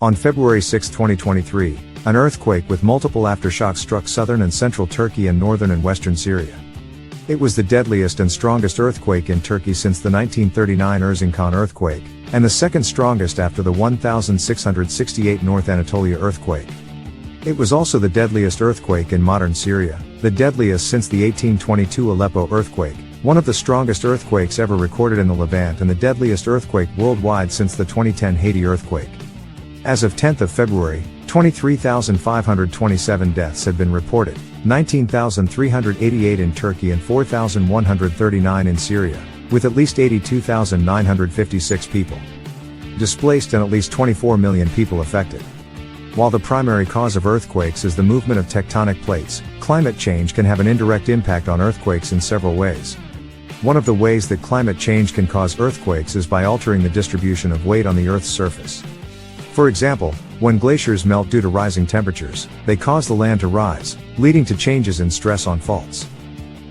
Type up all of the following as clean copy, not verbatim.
On February 6, 2023, an earthquake with multiple aftershocks struck southern and central Turkey and northern and western Syria. It was the deadliest and strongest earthquake in Turkey since the 1939 Erzincan earthquake, and the second strongest after the 1668 North Anatolia earthquake. It was also the deadliest earthquake in modern Syria, the deadliest since the 1822 Aleppo earthquake, one of the strongest earthquakes ever recorded in the Levant and the deadliest earthquake worldwide since the 2010 Haiti earthquake. As of 10 February, 23,527 deaths had been reported, 19,388 in Turkey and 4,139 in Syria, with at least 82,956 people displaced and at least 24 million people affected. While the primary cause of earthquakes is the movement of tectonic plates, climate change can have an indirect impact on earthquakes in several ways. One of the ways that climate change can cause earthquakes is by altering the distribution of weight on the Earth's surface. For example, when glaciers melt due to rising temperatures, they cause the land to rise, leading to changes in stress on faults.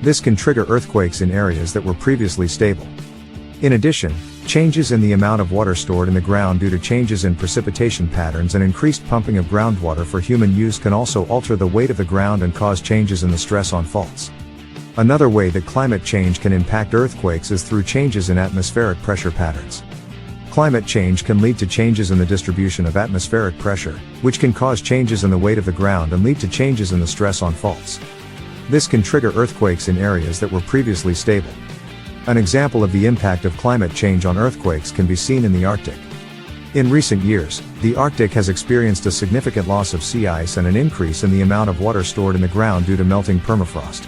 This can trigger earthquakes in areas that were previously stable. In addition, changes in the amount of water stored in the ground due to changes in precipitation patterns and increased pumping of groundwater for human use can also alter the weight of the ground and cause changes in the stress on faults. Another way that climate change can impact earthquakes is through changes in atmospheric pressure patterns. Climate change can lead to changes in the distribution of atmospheric pressure, which can cause changes in the weight of the ground and lead to changes in the stress on faults. This can trigger earthquakes in areas that were previously stable. An example of the impact of climate change on earthquakes can be seen in the Arctic. In recent years, the Arctic has experienced a significant loss of sea ice and an increase in the amount of water stored in the ground due to melting permafrost.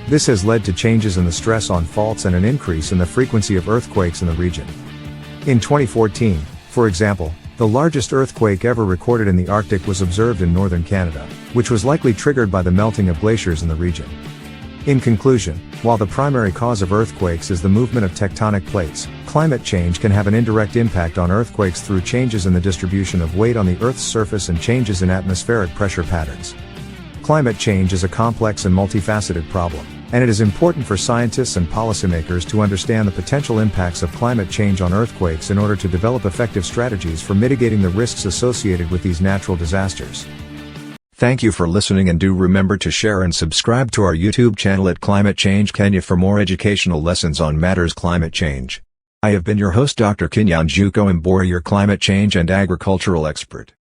This has led to changes in the stress on faults and an increase in the frequency of earthquakes in the region. In 2014, for example, the largest earthquake ever recorded in the Arctic was observed in northern Canada, which was likely triggered by the melting of glaciers in the region. In conclusion, while the primary cause of earthquakes is the movement of tectonic plates, climate change can have an indirect impact on earthquakes through changes in the distribution of weight on the Earth's surface and changes in atmospheric pressure patterns. Climate change is a complex and multifaceted problem, and it is important for scientists and policymakers to understand the potential impacts of climate change on earthquakes in order to develop effective strategies for mitigating the risks associated with these natural disasters. Thank you for listening, and do remember to share and subscribe to our YouTube channel at Climate Change Kenya for more educational lessons on matters climate change. I have been your host, Dr. Kinyanjuko Mbori, your climate change and agricultural expert.